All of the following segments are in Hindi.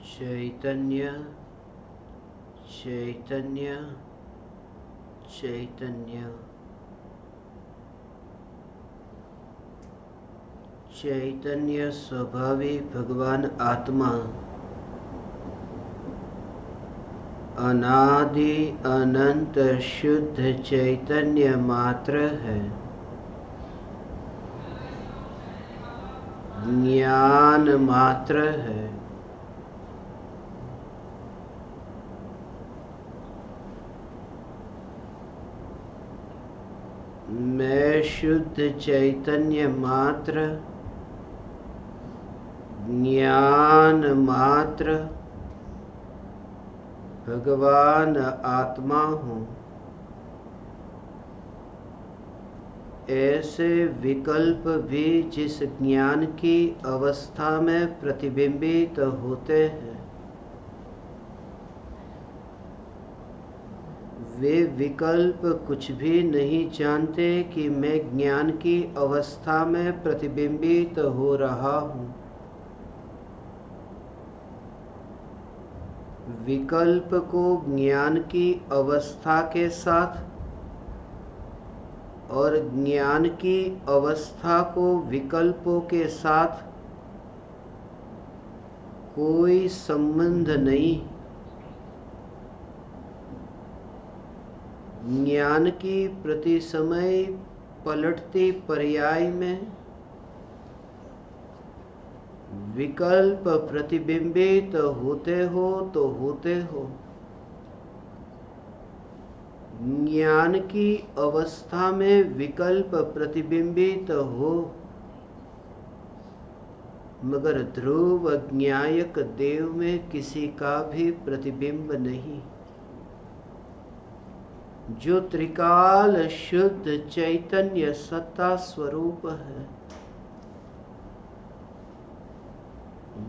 चैतन्य चैतन्य चैतन्य चैतन्य स्वभावी भगवान आत्मा अनादि अनंत शुद्ध चैतन्य मात्र है। ज्ञान मात्र है। मैं शुद्ध चैतन्य मात्र, ज्ञान मात्र भगवान आत्मा हूँ। ऐसे विकल्प भी जिस ज्ञान की अवस्था में प्रतिबिंबित होते हैं, वे विकल्प कुछ भी नहीं जानते कि मैं ज्ञान की अवस्था में प्रतिबिंबित हो रहा हूँ। विकल्प को ज्ञान की अवस्था के साथ और ज्ञान की अवस्था को विकल्पों के साथ कोई संबंध नहीं। ज्ञान की प्रति समय पलटती पर्याय में विकल्प प्रतिबिंबित होते हो तो होते हो। ज्ञान की अवस्था में विकल्प प्रतिबिंबित हो, मगर ध्रुव ज्ञायक देव में किसी का भी प्रतिबिंब नहीं। जो त्रिकाल शुद्ध चैतन्य सत्ता स्वरूप है,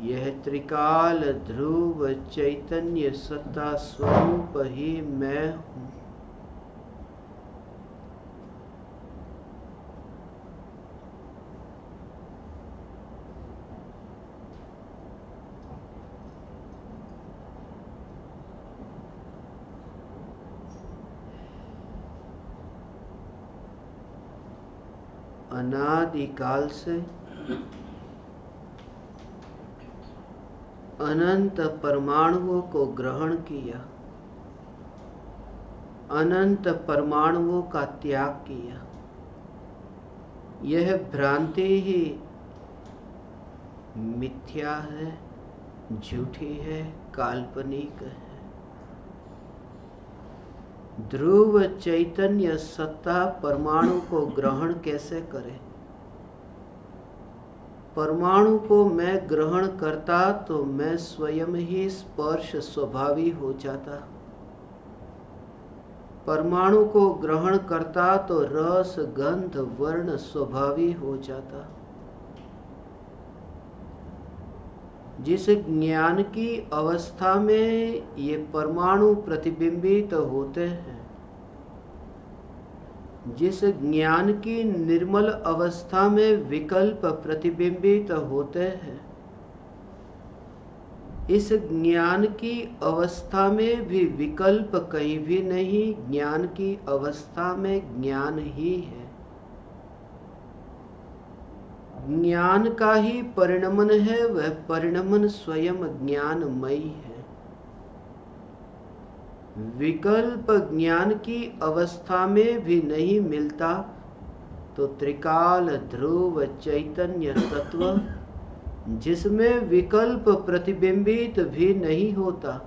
यह त्रिकाल ध्रुव चैतन्य सत्ता स्वरूप ही मैं हूँ। अनादिकाल से अनंत परमाणुओं को ग्रहण किया, अनंत परमाणुओं का त्याग किया। यह भ्रांति ही मिथ्या है, झूठी है, काल्पनिक है। ध्रुव चैतन्य सत्ता परमाणु को ग्रहण कैसे करे? परमाणु को मैं ग्रहण करता तो मैं स्वयं ही स्पर्श स्वभावी हो जाता। परमाणु को ग्रहण करता तो रस गंध वर्ण स्वभावी हो जाता। जिस ज्ञान की अवस्था में ये परमाणु प्रतिबिंबित होते हैं, जिस ज्ञान की निर्मल अवस्था में विकल्प प्रतिबिंबित होते हैं, इस ज्ञान की अवस्था में भी विकल्प कहीं भी नहीं। ज्ञान की अवस्था में ज्ञान ही है। ज्ञान का ही परिणमन है, वह परिणमन स्वयं ज्ञानमयी है। विकल्प ज्ञान की अवस्था में भी नहीं मिलता तो त्रिकाल ध्रुव चैतन्य तत्व, जिसमें विकल्प प्रतिबिंबित भी नहीं होता,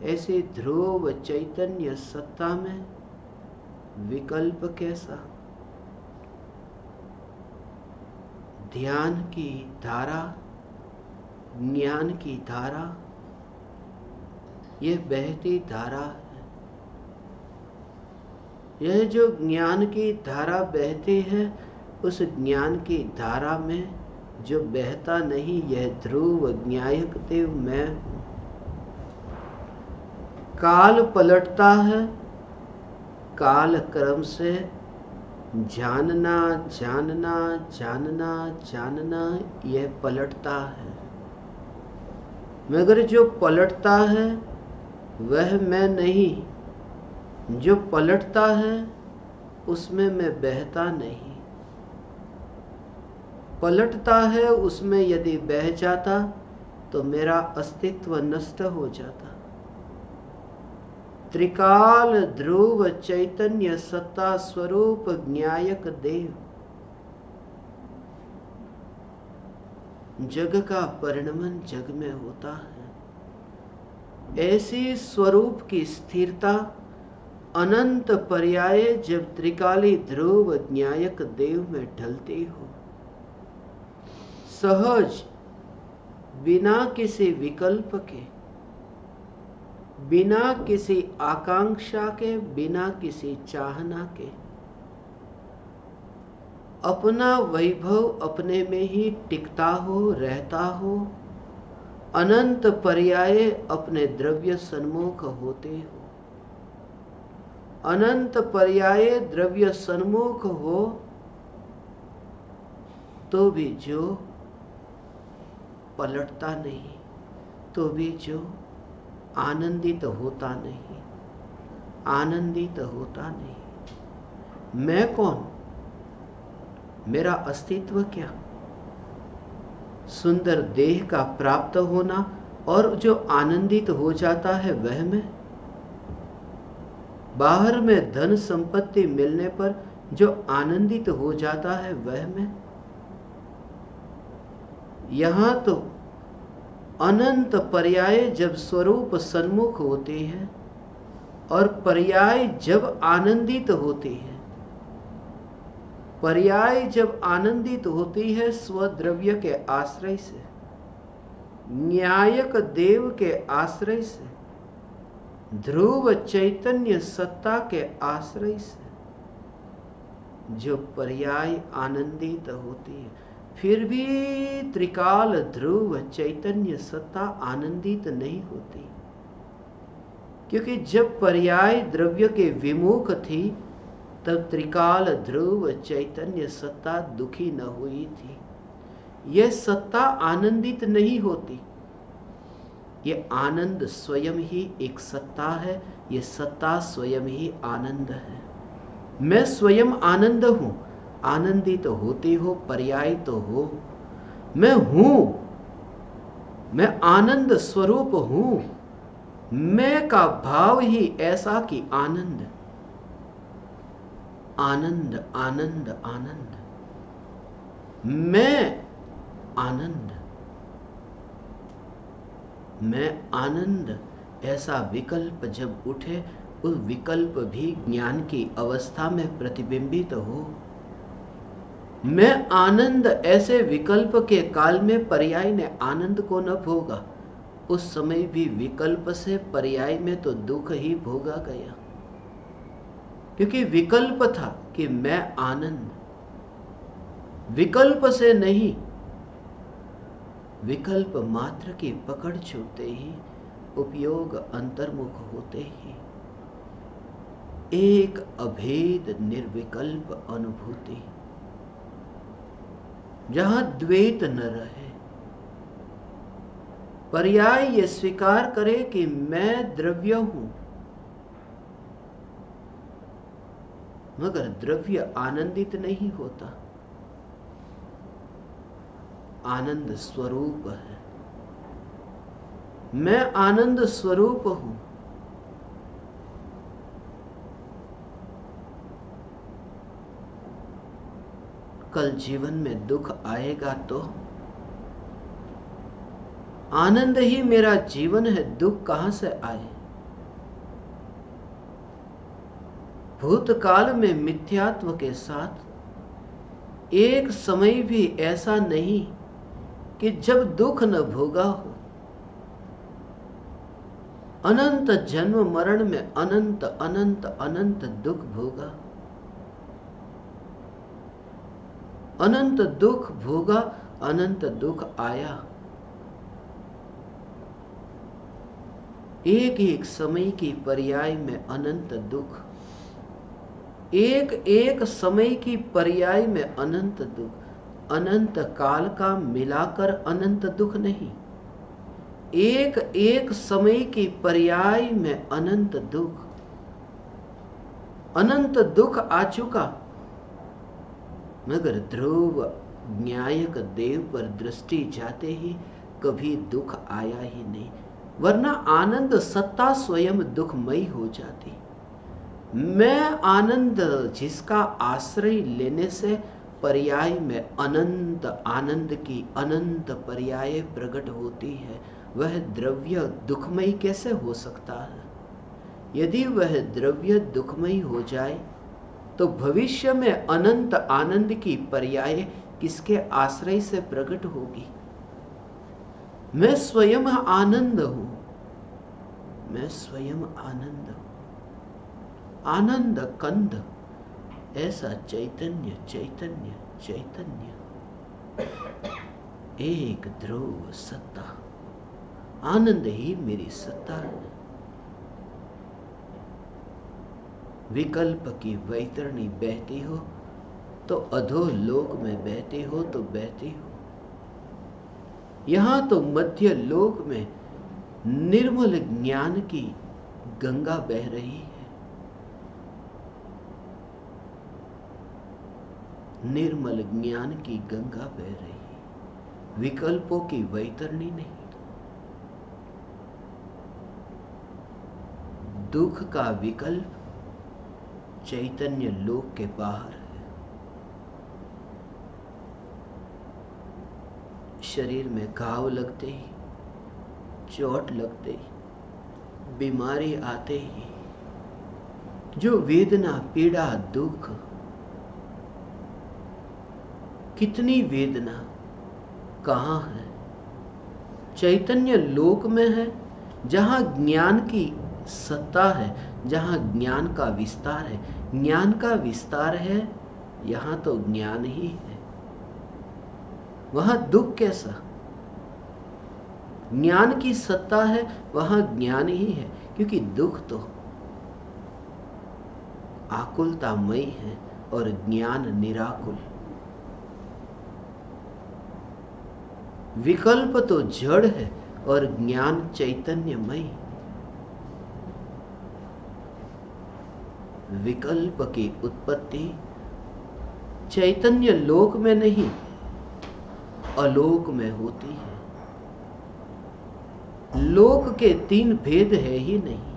ऐसे ध्रुव चैतन्य सत्ता में विकल्प कैसा? ध्यान की धारा, ज्ञान की धारा, यह बहती धारा है। यह जो ज्ञान की धारा बहती है, उस ज्ञान की धारा में जो बहता नहीं, यह ध्रुव ज्ञायक देव मैं हूँ। काल पलटता है, काल क्रम से जानना जानना जानना जानना यह पलटता है। मगर जो पलटता है वह मैं नहीं, जो पलटता है उसमें मैं बहता नहीं। पलटता है उसमें यदि बह जाता तो मेरा अस्तित्व नष्ट हो जाता। त्रिकाल ध्रुव चैतन्य सत्ता स्वरूप ज्ञायक देव, जग का परिणमन जग में होता है। ऐसी स्वरूप की स्थिरता अनंत पर्याय जब त्रिकाली ध्रुव ज्ञायक देव में ढलती हो, सहज, बिना किसी विकल्प के, बिना किसी आकांक्षा के, बिना किसी चाहना के, अपना वैभव अपने में ही टिकता हो, रहता हो, अनंत पर्याय अपने द्रव्य सन्मुख होते हो, अनंत पर्याय द्रव्य सन्मुख हो तो भी जो पलटता नहीं, तो भी जो आनंदित होता नहीं, आनंदित होता नहीं। मैं कौन, मेरा अस्तित्व क्या? सुंदर देह का प्राप्त होना और जो आनंदित हो जाता है वह मैं। बाहर में धन संपत्ति मिलने पर जो आनंदित हो जाता है वह मैं। यहां तो अनंत पर्याय जब स्वरूप सन्मुख होते हैं और पर्याय जब आनंदित होती है, पर्याय जब आनंदित होती है स्वद्रव्य के आश्रय से, न्यायक देव के आश्रय से, ध्रुव चैतन्य सत्ता के आश्रय से, जो पर्याय आनंदित होती है, फिर भी त्रिकाल ध्रुव चैतन्य सत्ता आनंदित नहीं होती, क्योंकि जब पर्याय द्रव्य के विमुख थी तब त्रिकाल ध्रुव चैतन्य सत्ता दुखी न हुई थी। यह सत्ता आनंदित नहीं होती, यह आनंद स्वयं ही एक सत्ता है, यह सत्ता स्वयं ही आनंद है। मैं स्वयं आनंद हूं, आनंदित तो होती हो, पर्याय तो हो। मैं हूं, मैं आनंद स्वरूप हूं। मैं का भाव ही ऐसा कि आनंद, आनंद, आनंद, आनंद। मैं आनंद, मैं आनंद, ऐसा विकल्प जब उठे, उस विकल्प भी ज्ञान की अवस्था में प्रतिबिंबित हो। मैं आनंद, ऐसे विकल्प के काल में पर्याय ने आनंद को न भोगा, उस समय भी विकल्प से पर्याय में तो दुख ही भोगा गया, क्योंकि विकल्प था कि मैं आनंद। विकल्प से नहीं, विकल्प मात्र की पकड़ छूटते ही, उपयोग अंतर्मुख होते ही एक अभेद निर्विकल्प अनुभूति, जहां द्वैत न रहे। पर्याय ये स्वीकार करे कि मैं द्रव्य हूं, मगर द्रव्य आनंदित नहीं होता, आनंद स्वरूप है। मैं आनंद स्वरूप हूं। कल जीवन में दुख आएगा तो आनंद ही मेरा जीवन है, दुख कहां से आए? भूतकाल में मिथ्यात्व के साथ एक समय भी ऐसा नहीं कि जब दुख न भोगा हो। अनंत जन्म मरण में अनंत अनंत अनंत दुख भोगा, अनंत दुख भोगा, अनंत दुख आया। एक एक समय की पर्याय में अनंत दुख, एक एक समय की पर्याय में अनंत दुख, अनंत काल का मिलाकर अनंत दुख नहीं। एक एक समय की पर्याय में अनंत दुख आ चुका, मगर ध्रुव न्यायक देव पर दृष्टि जाते ही कभी दुख आया ही नहीं, वरना आनंद सत्ता स्वयं दुखमयी हो जाती। मैं आनंद जिसका आश्रय लेने से पर्याय में अनंत आनंद की अनंत पर्याय प्रकट होती है, वह द्रव्य दुखमयी कैसे हो सकता है? यदि वह द्रव्य दुखमयी हो जाए तो भविष्य में अनंत आनंद की पर्याय किसके आश्रय से प्रकट होगी? मैं स्वयं आनंद हूं, मैं स्वयं आनंद हूं, आनंद कंद, ऐसा चैतन्य चैतन्य चैतन्य, एक ध्रुव सत्ता, आनंद ही मेरी सत्ता है। विकल्प की वैतरणी बहती हो तो अधोलोक में बहती हो तो बहती हो, यहां तो मध्य लोक में निर्मल ज्ञान की गंगा बह रही है। निर्मल ज्ञान की गंगा बह रही है, विकल्पों की वैतरणी नहीं। दुख का विकल्प चैतन्य लोक के बाहर है। शरीर में घाव लगते ही, चोट लगते ही, बीमारी आते ही जो वेदना, पीड़ा, दुख, कितनी वेदना कहां है? चैतन्य लोक में है, जहां ज्ञान की सत्ता है, जहां ज्ञान का विस्तार है। ज्ञान का विस्तार है, यहां तो ज्ञान ही है, वहां दुख कैसा? ज्ञान की सत्ता है, वहां ज्ञान ही है, क्योंकि दुख तो आकुलतामयी है और ज्ञान निराकुल। विकल्प तो जड़ है और ज्ञान चैतन्यमयी। विकल्प की उत्पत्ति चैतन्य लोक में नहीं, अलोक में होती है। लोक के तीन भेद है ही नहीं,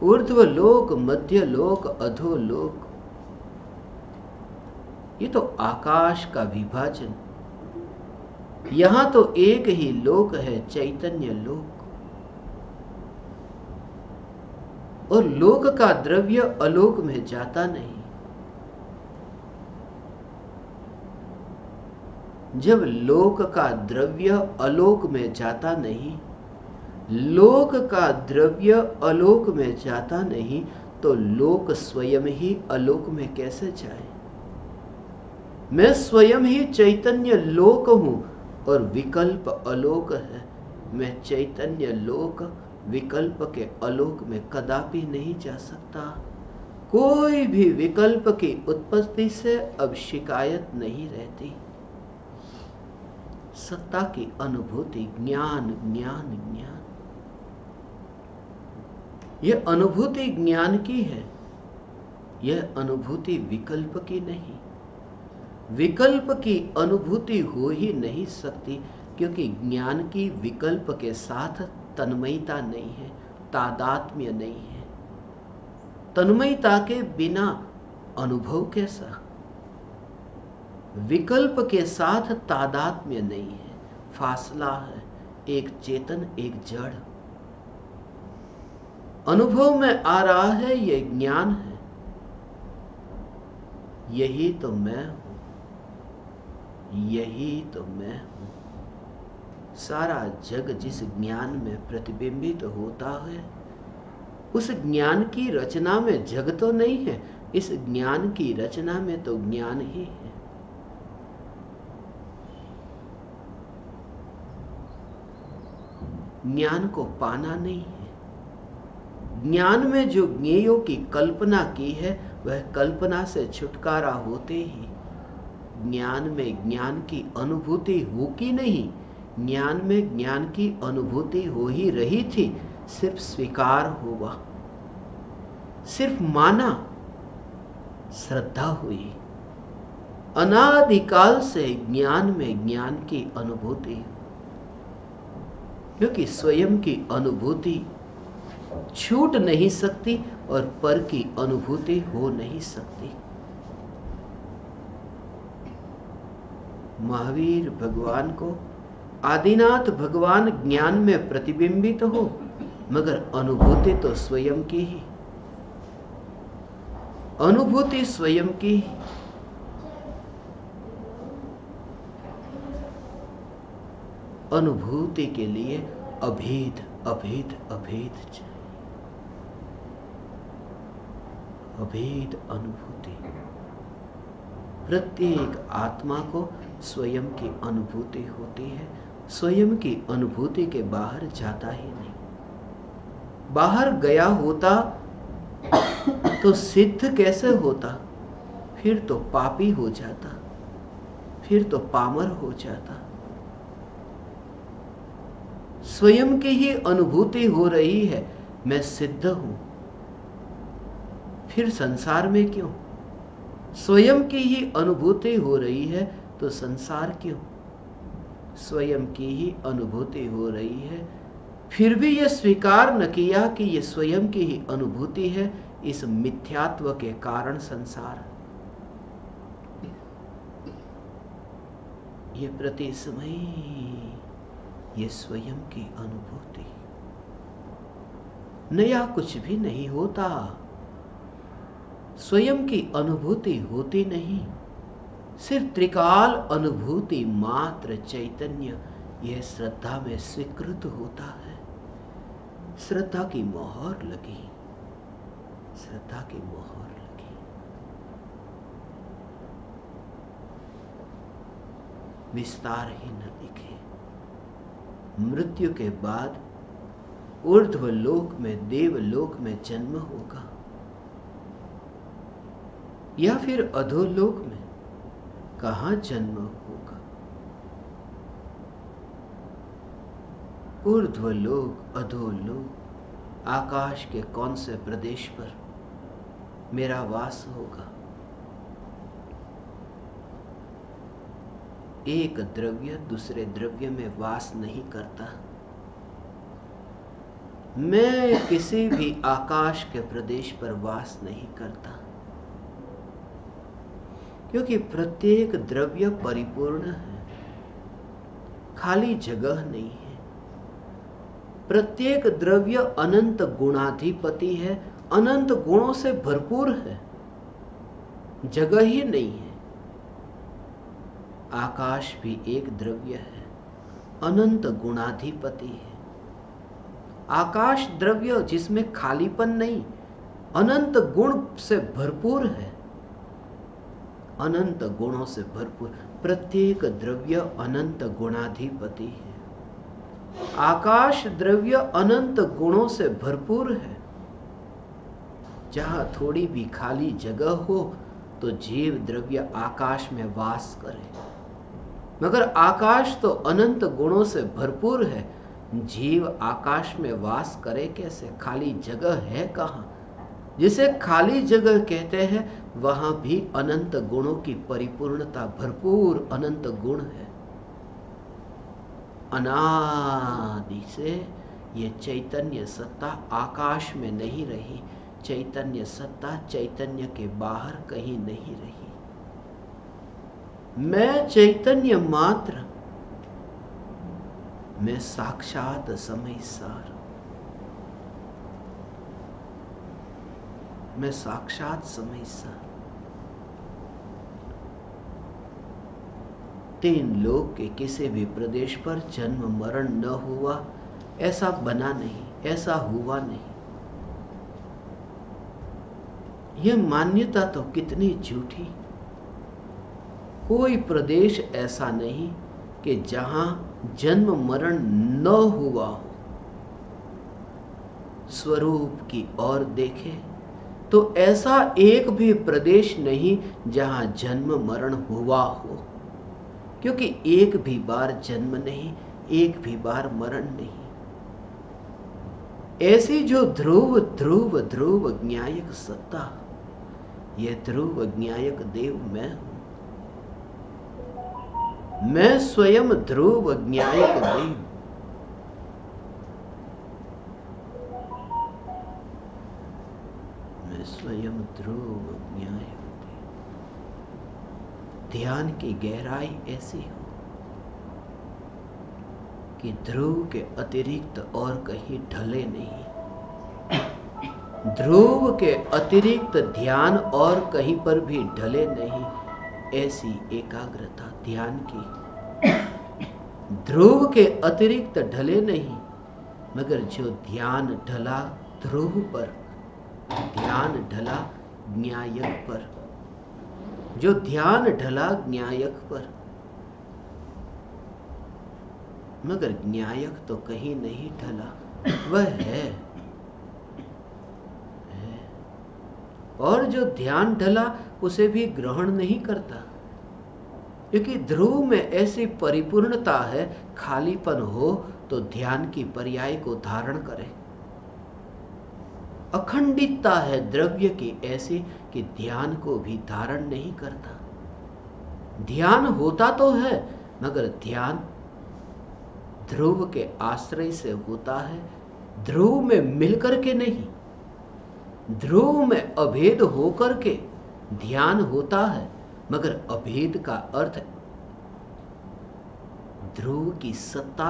ऊर्ध्व लोक, मध्य लोक, अधोलोक। ये तो आकाश का विभाजन। यहां तो एक ही लोक है, चैतन्य लोक। और लोक का द्रव्य अलोक में जाता नहीं। जब लोक का द्रव्य अलोक में जाता नहीं, लोक का द्रव्य अलोक में जाता नहीं, तो लोक स्वयं ही अलोक में कैसे जाए? मैं स्वयं ही चैतन्य लोक हूं और विकल्प अलोक है। मैं चैतन्य लोक विकल्प के अलोक में कदापि नहीं जा सकता। कोई भी विकल्प की उत्पत्ति से अब शिकायत नहीं रहती। सत्ता की अनुभूति, ज्ञान ज्ञान ज्ञान, यह अनुभूति ज्ञान की है, यह अनुभूति विकल्प की नहीं। विकल्प की अनुभूति हो ही नहीं सकती, क्योंकि ज्ञान की विकल्प के साथ तन्मयता नहीं है, तादात्म्य नहीं है। तन्मयता के बिना अनुभव कैसा? विकल्प के साथ तादात्म्य नहीं है, फासला है, एक चेतन एक जड़। अनुभव में आ रहा है, यह ज्ञान है, यही तो मैं हूं, यही तो मैं हूं। सारा जग जिस ज्ञान में प्रतिबिंबित होता है, उस ज्ञान की रचना में जग तो नहीं है, इस ज्ञान की रचना में तो ज्ञान ही है। ज्ञान को पाना नहीं है। ज्ञान में जो ज्ञेयों की कल्पना की है, वह कल्पना से छुटकारा होते ही ज्ञान में ज्ञान की अनुभूति हो कि नहीं, ज्ञान में ज्ञान की अनुभूति हो ही रही थी, सिर्फ स्वीकार हुआ, सिर्फ माना, श्रद्धा हुई। अनादिकाल से ज्ञान में ज्ञान की अनुभूति, क्योंकि स्वयं की अनुभूति छूट नहीं सकती और पर की अनुभूति हो नहीं सकती। महावीर भगवान को आदिनाथ भगवान ज्ञान में प्रतिबिंबित हो, मगर अनुभूति तो स्वयं की ही, अनुभूति स्वयं की ही। अनुभूति के लिए अभेद अभेद अभेद चाहिए, अभेद अनुभूति। प्रत्येक आत्मा को स्वयं की अनुभूति होती है, स्वयं की अनुभूति के बाहर जाता ही नहीं। बाहर गया होता तो सिद्ध कैसे होता, फिर तो पापी हो जाता, फिर तो पामर हो जाता। स्वयं की ही अनुभूति हो रही है, मैं सिद्ध हूं, फिर संसार में क्यों? स्वयं की ही अनुभूति हो रही है तो संसार क्यों? स्वयं की ही अनुभूति हो रही है, फिर भी यह स्वीकार न किया कि यह स्वयं की ही अनुभूति है, इस मिथ्यात्व के कारण संसार। ये प्रति समय ये स्वयं की अनुभूति, नया कुछ भी नहीं होता, स्वयं की अनुभूति होती नहीं, सिर्फ त्रिकाल अनुभूति मात्र चैतन्य यह श्रद्धा में स्वीकृत होता है। श्रद्धा की मोहर लगी, श्रद्धा की मोहर लगी। विस्तार ही न दिखे। मृत्यु के बाद ऊर्ध्व लोक में, देवलोक में जन्म होगा, या फिर अधोलोक में, कहां जन्म होगा? ऊर्ध्वलोक, अधोलोक, आकाश के कौन से प्रदेश पर मेरा वास होगा? एक द्रव्य दूसरे द्रव्य में वास नहीं करता। मैं किसी भी आकाश के प्रदेश पर वास नहीं करता, क्योंकि प्रत्येक द्रव्य परिपूर्ण है, खाली जगह नहीं है। प्रत्येक द्रव्य अनंत गुणाधिपति है, अनंत गुणों से भरपूर है, जगह ही नहीं है। आकाश भी एक द्रव्य है, अनंत गुणाधिपति है। आकाश द्रव्य जिसमें खालीपन नहीं, अनंत गुण से भरपूर है, अनंत गुणों से भरपूर। प्रत्येक द्रव्य अनंत गुणाधिपति है। आकाश द्रव्य अनंत गुणों से भरपूर है। जहां थोड़ी भी खाली जगह हो तो जीव द्रव्य आकाश में वास करे, मगर आकाश तो अनंत गुणों से भरपूर है, जीव आकाश में वास करे कैसे? खाली जगह है कहां? जिसे खाली जगह कहते हैं वहां भी अनंत गुणों की परिपूर्णता, भरपूर अनंत गुण है। अनादि से ये चैतन्य सत्ता आकाश में नहीं रही, चैतन्य सत्ता चैतन्य के बाहर कहीं नहीं रही। मैं चैतन्य मात्र, मैं साक्षात समय सार, मैं साक्षात समय सार। तीन लोक के किसी भी प्रदेश पर जन्म मरण न हुआ, ऐसा बना नहीं, ऐसा हुआ नहीं। यह मान्यता तो कितनी झूठी। कोई प्रदेश ऐसा नहीं कि जहां जन्म मरण न हुआ हो। स्वरूप की ओर देखें तो ऐसा एक भी प्रदेश नहीं जहां जन्म मरण हुआ हो, क्योंकि एक भी बार जन्म नहीं, एक भी बार मरण नहीं। ऐसी जो ध्रुव ध्रुव ध्रुव ज्ञायक सत्ता, यह ध्रुव ज्ञायक देव मैं हूं। मैं स्वयं ध्रुव ज्ञायक देव। मैं स्वयं ध्रुव ज्ञायक देव। ध्यान की गहराई ऐसी हो कि ध्रुव के अतिरिक्त और कहीं ढले नहीं। ध्रुव के अतिरिक्त ध्यान और कहीं पर भी ढले नहीं। ऐसी एकाग्रता ध्यान की। ध्रुव के अतिरिक्त ढले नहीं, मगर जो ध्यान ढला ध्रुव पर, ध्यान ढला ज्ञायक पर, जो ध्यान ढला ज्ञायक पर, मगर ज्ञायक तो कहीं नहीं ढला, वह है। और जो ध्यान ढला उसे भी ग्रहण नहीं करता, क्योंकि ध्रुव में ऐसी परिपूर्णता है, खालीपन हो तो ध्यान की पर्याय को धारण करे। अखंडितता है द्रव्य की ऐसी कि ध्यान को भी धारण नहीं करता। ध्यान होता तो है, मगर ध्यान ध्रुव के आश्रय से होता है, ध्रुव में मिलकर के नहीं। ध्रुव में अभेद होकर के ध्यान होता है, मगर अभेद का अर्थ ध्रुव की सत्ता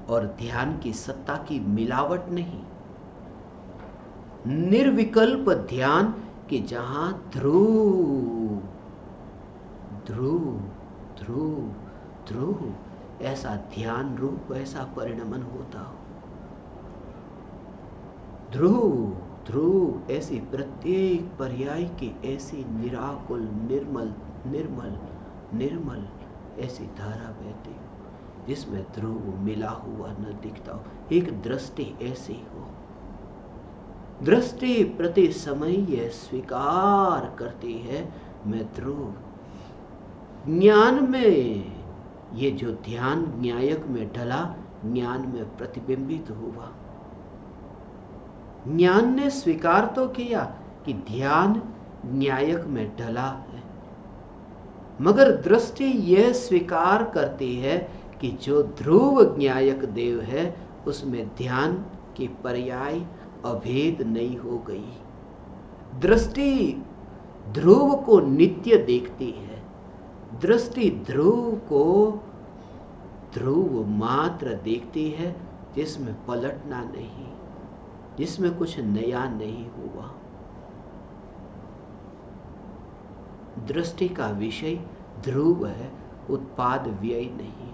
और ध्यान की सत्ता की मिलावट नहीं। निर्विकल्प ध्यान कि जहां ध्रुव ध्रुव ध्रुव ध्रुव ऐसा ध्यान रूप ऐसा परिणमन होता हो। ध्रुव ध्रुव ऐसी प्रत्येक पर्याय की ऐसी निराकुल निर्मल निर्मल निर्मल ऐसी धारा बहती हो, जिसमें ध्रुव मिला हुआ न दिखता हो। एक दृष्टि ऐसी हो, दृष्टि प्रति समय यह स्वीकार करती है मैं ध्रुव। ज्ञान में ये जो ध्यान ज्ञायक में ढला, ज्ञान में प्रतिबिंबित हुआ। ज्ञान ने स्वीकार तो किया कि ध्यान न्यायक में ढला है, मगर दृष्टि यह स्वीकार करती है कि जो ध्रुव ज्ञायक देव है उसमें ध्यान की पर्याय अभेद नहीं हो गई। दृष्टि ध्रुव को नित्य देखती है, दृष्टि ध्रुव को ध्रुव मात्र देखती है, जिसमें पलटना नहीं, जिसमें कुछ नया नहीं हुआ। दृष्टि का विषय ध्रुव है, उत्पाद व्यय नहीं।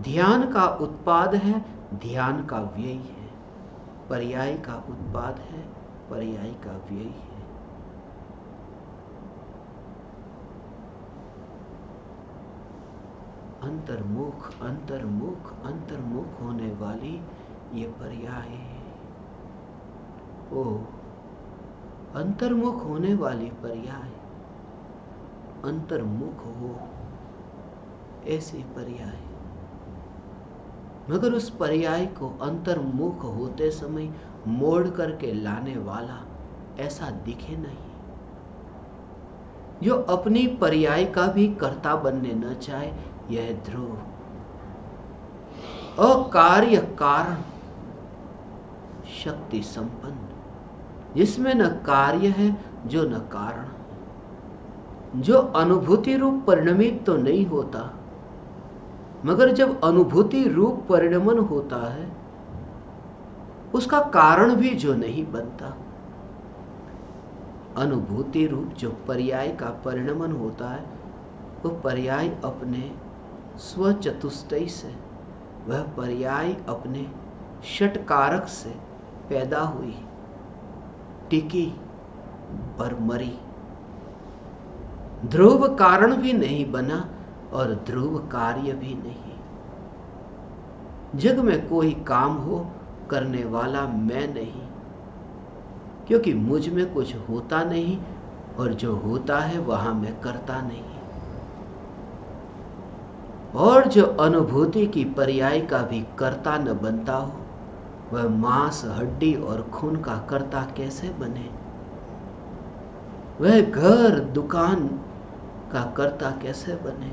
ध्यान का उत्पाद है, ध्यान का व्यय है। पर्याय का उत्पाद है, पर्याय का व्यय है। अंतर्मुख अंतर्मुख अंतर्मुख होने वाली ये पर्याय है। ओ अंतर्मुख होने वाली पर्याय, अंतर्मुख हो ऐसी पर्याय, मगर उस पर्याय को अंतर्मुख होते समय मोड़ करके लाने वाला ऐसा दिखे नहीं। जो अपनी पर्याय का भी कर्ता बनने न चाहे, यह ध्रुव अकार्य कारण शक्ति संपन्न, जिसमें न कार्य है जो न कारण है, जो अनुभूति रूप परिणमित तो नहीं होता, मगर जब अनुभूति रूप परिणमन होता है उसका कारण भी जो नहीं बनता। अनुभूति रूप जो पर्याय का परिणमन होता है, वो पर्याय अपने स्वचतुष्टय से, वह पर्याय अपने षटकारक से पैदा हुई, टिकी पर मरी। ध्रुव कारण भी नहीं बना और ध्रुव कार्य भी नहीं। जग में कोई काम हो करने वाला मैं नहीं, क्योंकि मुझ में कुछ होता नहीं और जो होता है वहां मैं करता नहीं। और जो अनुभूति की पर्याय का भी कर्ता न बनता हो, वह मांस, हड्डी और खून का कर्ता कैसे बने? वह घर, दुकान का कर्ता कैसे बने?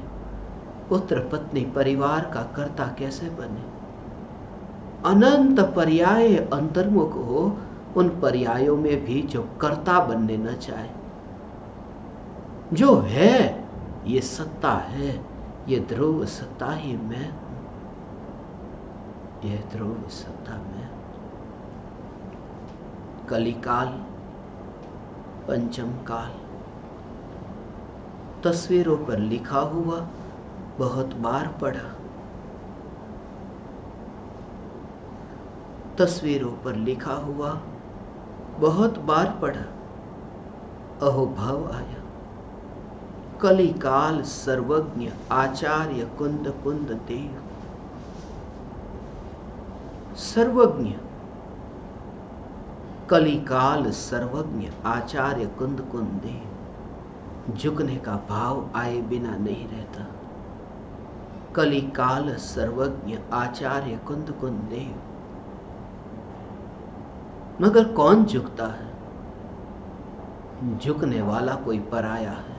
पुत्र, पत्नी, परिवार का कर्ता कैसे बने? अनंत पर्याय अंतर्मुख हो, उन पर्यायों में भी जो कर्ता बनने न चाहे। जो है, ये सत्ता है, ये ध्रुव सत्ता ही मैं हूं, यह ध्रुव सत्ता मैं हूं। कलिकाल, पंचम काल, तस्वीरों पर लिखा हुआ, बहुत बार पढ़ा। तस्वीरों पर लिखा हुआ, बहुत बार पढ़ा। अहोभाव आया। कलिकाल सर्वज्ञ आचार्य कुंद कुंद देव। सर्वज्ञ, कलिकाल सर्वज्ञ आचार्य कुंद कुंद देव। झुकने का भाव आए बिना नहीं रहता। कलिकाल सर्वज्ञ आचार्य कुंद कुंद देव। मगर कौन झुकता है? झुकने वाला कोई पराया है।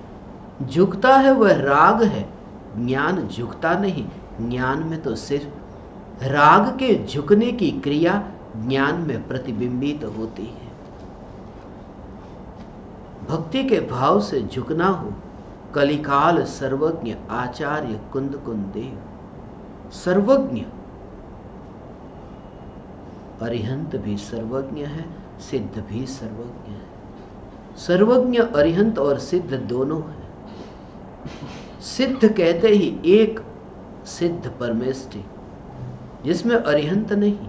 झुकता है वह राग है, ज्ञान झुकता नहीं। ज्ञान में तो सिर्फ राग के झुकने की क्रिया ज्ञान में प्रतिबिंबित होती है। भक्ति के भाव से झुकना हो, कलिकाल सर्वज्ञ आचार्य कुंद कुंद देव। सर्वज्ञ, अरिहंत भी सर्वज्ञ है, सिद्ध भी सर्वज्ञ है। सर्वज्ञ अरिहंत और सिद्ध दोनों है। सिद्ध कहते ही एक सिद्ध परमेष्टि, जिसमें अरिहंत नहीं,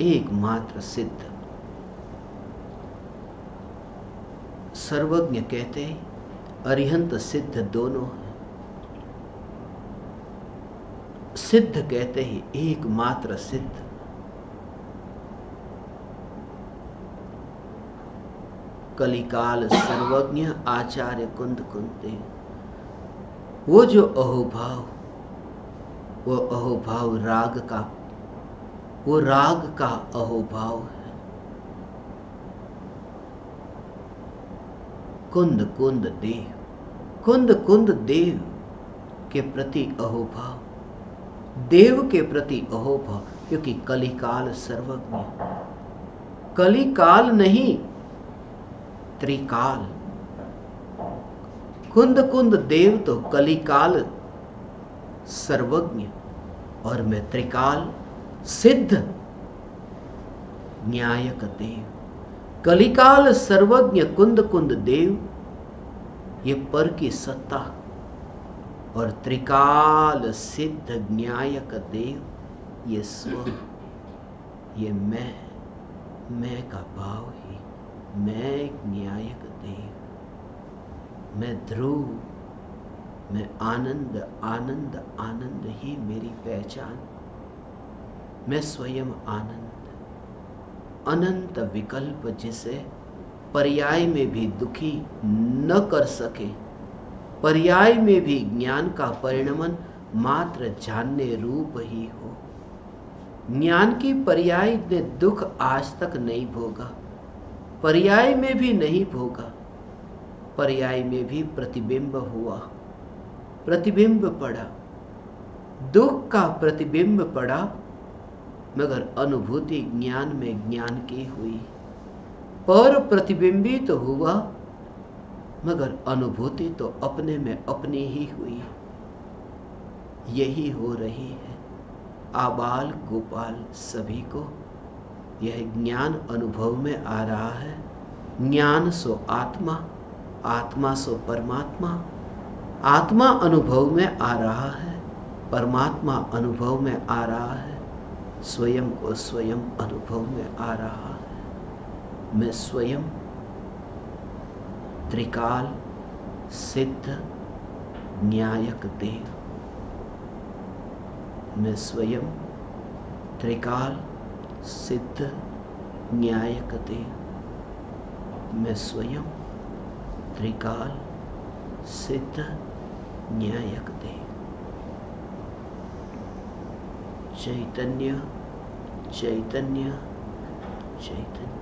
एकमात्र सिद्ध। सर्वज्ञ कहते ही अरिहंत सिद्ध दोनों है। सिद्ध कहते ही एकमात्र सिद्ध। कलिकाल सर्वज्ञ आचार्य कुंद कुंद देव। वो जो अहोभाव, वो अहोभाव राग का, वो राग का अहोभाव है। कुंद कुंद देव, कुंद कुंद देव के प्रति अहोभाव, देव के प्रति अहोभाव, क्योंकि कलिकाल सर्वज्ञ। कलिकाल नहीं, त्रिकाल। कुंद कुंद देव तो कलिकाल सर्वज्ञ, और मैं त्रिकाल सिद्ध न्यायक देव। कलिकाल सर्वज्ञ कुंद कुंद देव, ये पर की सत्ता, और त्रिकाल सिद्ध न्यायक देव, ये स्व, ये मैं का भाव ही। मैं एक न्यायक देव, मैं ध्रुव, मैं आनंद आनंद आनंद ही मेरी पहचान। मैं स्वयं आनंद, अनंत विकल्प जिसे पर्याय में भी दुखी न कर सके, पर्याय में भी ज्ञान का परिणमन मात्र जानने रूप ही हो। ज्ञान की पर्याय ने दुख आज तक नहीं भोगा, पर्याय में भी नहीं भोगा। पर्याय में भी प्रतिबिंब हुआ, प्रतिबिंब पड़ा, दुख का प्रतिबिंब पड़ा, मगर अनुभूति ज्ञान में ज्ञान की हुई। पर प्रतिबिंबित तो हुआ, मगर अनुभूति तो अपने में अपनी ही हुई। यही हो रही है आबाल गोपाल सभी को। यह ज्ञान अनुभव में आ रहा है। ज्ञान सो आत्मा, आत्मा सो परमात्मा। आत्मा अनुभव में आ रहा है, परमात्मा अनुभव में आ रहा है, स्वयं को स्वयं अनुभव में आ रहा है। मैं स्वयं त्रिकाल सिद्ध न्यायक देव। मैं स्वयं त्रिकाल सिद्ध न्यायक देव। मैं स्वयं त्रिकाल सिद्ध न्यायक दे। चैतन्य चैतन्य चैतन्य।